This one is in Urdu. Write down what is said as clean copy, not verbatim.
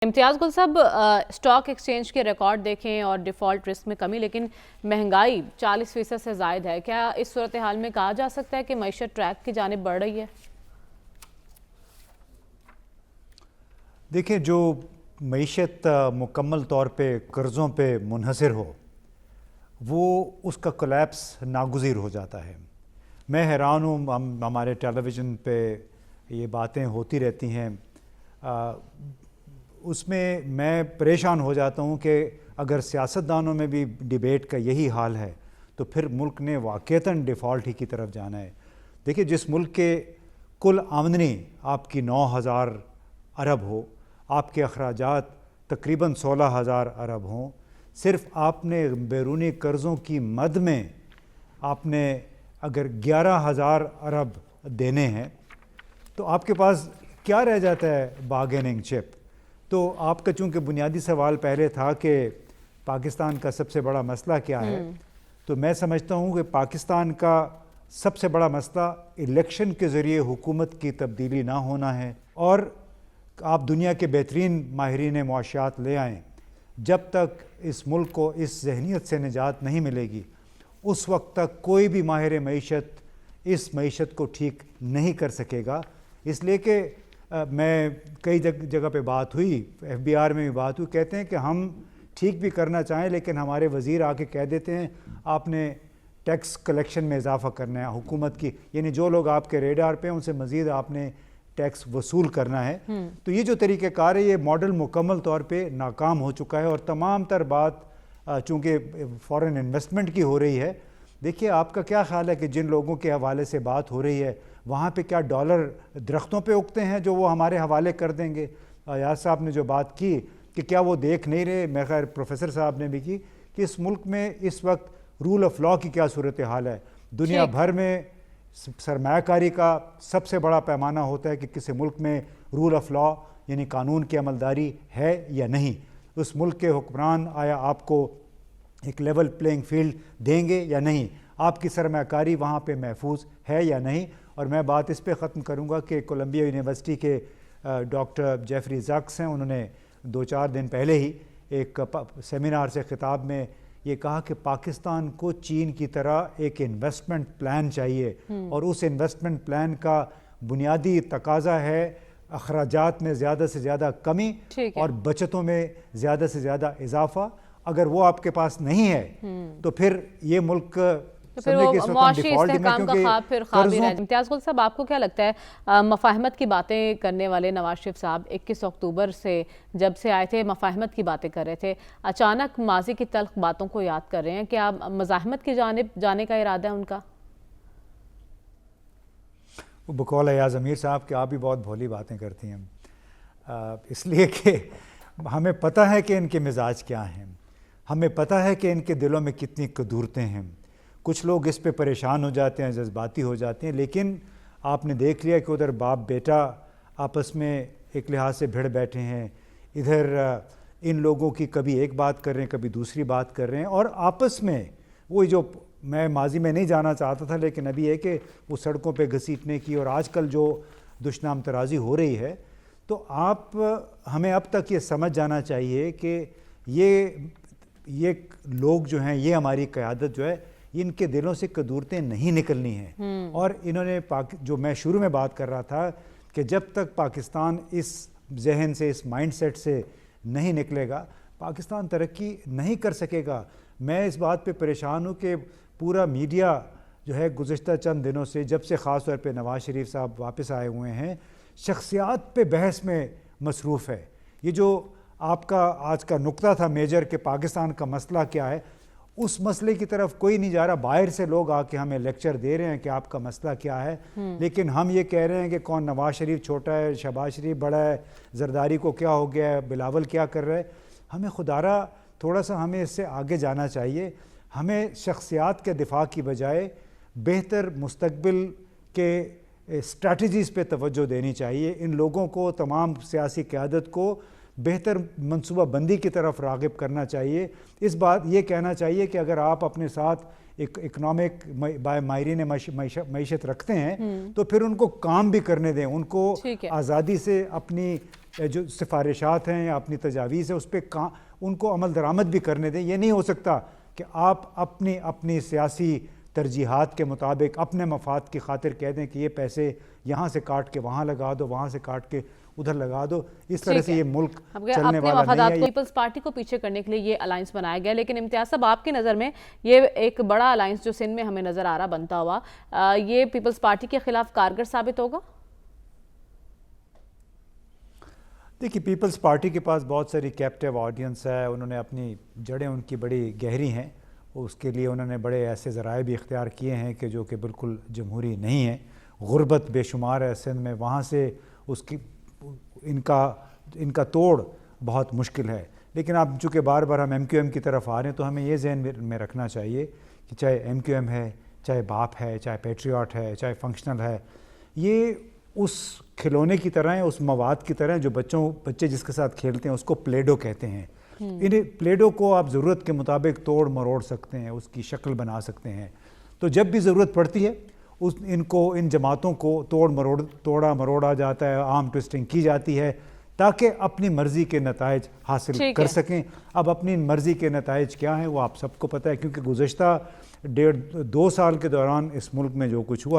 امتیاز گل صاحب، اسٹاک ایکسچینج کے ریکارڈ دیکھیں اور ڈیفالٹ رسک میں کمی، لیکن مہنگائی 40% سے زائد ہے۔ کیا اس صورتحال میں کہا جا سکتا ہے کہ معیشت ٹریک کی جانب بڑھ رہی ہے؟ دیکھیں، جو معیشت مکمل طور پہ قرضوں پہ منحصر ہو وہ اس کا کولیپس ناگزیر ہو جاتا ہے۔ میں حیران ہوں، ہمارے ٹیلی ویژن پہ یہ باتیں ہوتی رہتی ہیں، اس میں پریشان ہو جاتا ہوں کہ اگر سیاستدانوں میں بھی ڈیبیٹ کا یہی حال ہے تو پھر ملک نے واقعتاً ڈیفالٹ ہی کی طرف جانا ہے۔ دیکھیں، جس ملک کے کل آمدنی آپ کی 9,000 ارب ہو، آپ کے اخراجات تقریباً 16,000 ارب ہوں، صرف آپ نے بیرونی قرضوں کی مد میں آپ نے اگر 11,000 ارب دینے ہیں تو آپ کے پاس کیا رہ جاتا ہے بارگیننگ چپ؟ تو آپ کا چونکہ بنیادی سوال پہلے تھا کہ پاکستان کا سب سے بڑا مسئلہ کیا ہے، تو میں سمجھتا ہوں کہ پاکستان کا سب سے بڑا مسئلہ الیکشن کے ذریعے حکومت کی تبدیلی نہ ہونا ہے۔ اور آپ دنیا کے بہترین ماہرین معاشیات لے آئیں، جب تک اس ملک کو اس ذہنیت سے نجات نہیں ملے گی اس وقت تک کوئی بھی ماہر معیشت اس معیشت کو ٹھیک نہیں کر سکے گا۔ اس لیے کہ میں کئی جگہ پہ بات ہوئی، FBR میں بھی بات ہوئی، کہتے ہیں کہ ہم ٹھیک بھی کرنا چاہیں لیکن ہمارے وزیر آ کے کہہ دیتے ہیں آپ نے ٹیکس کلیکشن میں اضافہ کرنا ہے حکومت کی، یعنی جو لوگ آپ کے ریڈار پہ ہیں ان سے مزید آپ نے ٹیکس وصول کرنا ہے۔ تو یہ جو طریقہ کار ہے، یہ ماڈل مکمل طور پہ ناکام ہو چکا ہے، اور تمام تر بات چونکہ فارن انویسٹمنٹ کی ہو رہی ہے۔ دیکھیے، آپ کا کیا خیال ہے کہ جن لوگوں کے حوالے سے بات ہو رہی ہے وہاں پہ کیا ڈالر درختوں پہ اگتے ہیں جو وہ ہمارے حوالے کر دیں گے؟ ایاز صاحب نے جو بات کی کہ کیا وہ دیکھ نہیں رہے، میں خیر پروفیسر صاحب نے بھی کی کہ اس ملک میں اس وقت رول آف لا کی کیا صورتحال ہے۔ دنیا بھر میں سرمایہ کاری کا سب سے بڑا پیمانہ ہوتا ہے کہ کسی ملک میں رول آف لا یعنی قانون کی عملداری ہے یا نہیں۔ اس ملک کے حکمران آیا آپ کو ایک لیول پلینگ فیلڈ دیں گے یا نہیں؟ آپ کی سرمایہ کاری وہاں پہ محفوظ ہے یا نہیں؟ اور میں بات اس پہ ختم کروں گا کہ کولمبیا یونیورسٹی کے ڈاکٹر جیفری زاکس ہیں، انہوں نے 2-4 دن پہلے ہی ایک سیمینار سے خطاب میں یہ کہا کہ پاکستان کو چین کی طرح ایک انویسٹمنٹ پلان چاہیے، اور اس انویسٹمنٹ پلان کا بنیادی تقاضا ہے اخراجات میں زیادہ سے زیادہ کمی اور بچتوں میں زیادہ سے زیادہ اضافہ۔ اگر وہ آپ کے پاس نہیں ہے تو پھر یہ ملک معاشی استحکام کا خواب پھر خواب ہی رہ جائے۔ امتیاز گل صاحب، آپ کو کیا لگتا ہے مفاہمت کی باتیں کرنے والے نواز شریف صاحب 21 اکتوبر سے جب سے آئے تھے مفاہمت کی باتیں کر رہے تھے، اچانک ماضی کی تلخ باتوں کو یاد کر رہے ہیں، کیا مزاحمت کی جانب جانے کا ارادہ ہے ان کا؟ بقول ایاز امیر صاحب کہ آپ بھی بہت بھولی باتیں کرتی ہیں، اس لیے کہ ہمیں پتہ ہے کہ ان کے مزاج کیا ہیں، ہمیں پتہ ہے کہ ان کے دلوں میں کتنی قدورتیں ہیں۔ کچھ لوگ اس پہ پریشان ہو جاتے ہیں، جذباتی ہو جاتے ہیں، لیکن آپ نے دیکھ لیا کہ ادھر باپ بیٹا آپس میں ایک لحاظ سے بھیڑ بیٹھے ہیں، ادھر ان لوگوں کی کبھی ایک بات کر رہے ہیں کبھی دوسری بات کر رہے ہیں، اور آپس میں وہی جو میں ماضی میں نہیں جانا چاہتا تھا لیکن ابھی ہے کہ وہ سڑکوں پہ گھسیٹنے کی اور آج کل جو دشنام ترازی ہو رہی ہے، تو ہمیں اب تک یہ سمجھ جانا چاہیے کہ یہ لوگ جو ہیں، یہ ہماری قیادت جو ہے، ان کے دلوں سے قدورتیں نہیں نکلنی ہیں۔ اور انہوں نے جو میں شروع میں بات کر رہا تھا کہ جب تک پاکستان اس ذہن سے، اس مائنڈ سیٹ سے نہیں نکلے گا پاکستان ترقی نہیں کر سکے گا۔ میں اس بات پہ پریشان ہوں کہ پورا میڈیا جو ہے گزشتہ چند دنوں سے، جب سے خاص طور پہ نواز شریف صاحب واپس آئے ہوئے ہیں، شخصیات پہ بحث میں مصروف ہے۔ یہ جو آپ کا آج کا نقطہ تھا میجر کہ پاکستان کا مسئلہ کیا ہے، اس مسئلے کی طرف کوئی نہیں جا رہا۔ باہر سے لوگ آ کے ہمیں لیکچر دے رہے ہیں کہ آپ کا مسئلہ کیا ہے، لیکن ہم یہ کہہ رہے ہیں کہ کون نواز شریف چھوٹا ہے، شہباز شریف بڑا ہے، زرداری کو کیا ہو گیا ہے، بلاول کیا کر رہے ہیں۔ ہمیں خدارہ تھوڑا سا ہمیں اس سے آگے جانا چاہیے۔ ہمیں شخصیات کے دفاع کی بجائے بہتر مستقبل کے اسٹریٹجیز پہ توجہ دینی چاہیے۔ ان لوگوں کو، تمام سیاسی قیادت کو بہتر منصوبہ بندی کی طرف راغب کرنا چاہیے۔ اس بات یہ کہنا چاہیے کہ اگر آپ اپنے ساتھ ایک اکنامک ماہرین معیشت رکھتے ہیں تو پھر ان کو کام بھی کرنے دیں، ان کو آزادی سے اپنی جو سفارشات ہیں یا اپنی تجاویز ہے اس پہ ان کو عمل درآمد بھی کرنے دیں. یہ نہیں ہو سکتا کہ آپ اپنی سیاسی ترجیحات کے مطابق اپنے مفاد کی خاطر کہہ دیں کہ یہ پیسے یہاں سے کاٹ کے وہاں لگا دو, وہاں سے کاٹ کے ادھر لگا دو. اس طرح سے یہ ملک چلنے والا نہیں ہے. پیپلز پارٹی کو پیچھے کرنے کے لیے یہ الائنس بنایا گیا, لیکن امتیاز صاحب آپ کی نظر میں یہ ایک بڑا الائنس جو سندھ میں ہمیں نظر آ رہا بنتا ہوا, یہ پیپلز پارٹی کے خلاف کارگر ثابت ہوگا؟ دیکھیے, پیپلز پارٹی کے پاس بہت ساری کیپٹیو آڈینس ہے, انہوں نے اپنی جڑیں ان کی بڑی گہری ہیں, اس کے لیے انہوں نے بڑے ایسے ذرائع بھی اختیار کیے ہیں کہ جو کہ بالکل جمہوری نہیں ہیں. غربت بے شمار ہے سندھ میں, وہاں سے ان کا توڑ بہت مشکل ہے. لیکن اب چونکہ بار بار ہم ایم کیو ایم کی طرف آ رہے ہیں تو ہمیں یہ ذہن میں رکھنا چاہیے کہ چاہے ایم کیو ایم ہے, چاہے باپ ہے, چاہے پیٹریاٹ ہے, چاہے فنکشنل ہے, یہ اس کھلونے کی طرح ہیں, اس مواد کی طرح ہیں جو بچے جس کے ساتھ کھیلتے ہیں اس کو پلیڈو کہتے ہیں. انہیں پلیڈو کو آپ ضرورت کے مطابق توڑ مروڑ سکتے ہیں, اس کی شکل بنا سکتے ہیں. تو جب بھی ضرورت پڑتی ہے ان جماعتوں کو توڑا مروڑا جاتا ہے, آرم ٹوئسٹنگ کی جاتی ہے تاکہ اپنی مرضی کے نتائج حاصل کر سکیں. اب اپنی مرضی کے نتائج کیا ہیں وہ آپ سب کو پتہ ہے, کیونکہ گزشتہ 1.5-2 سال کے دوران اس ملک میں جو کچھ ہوا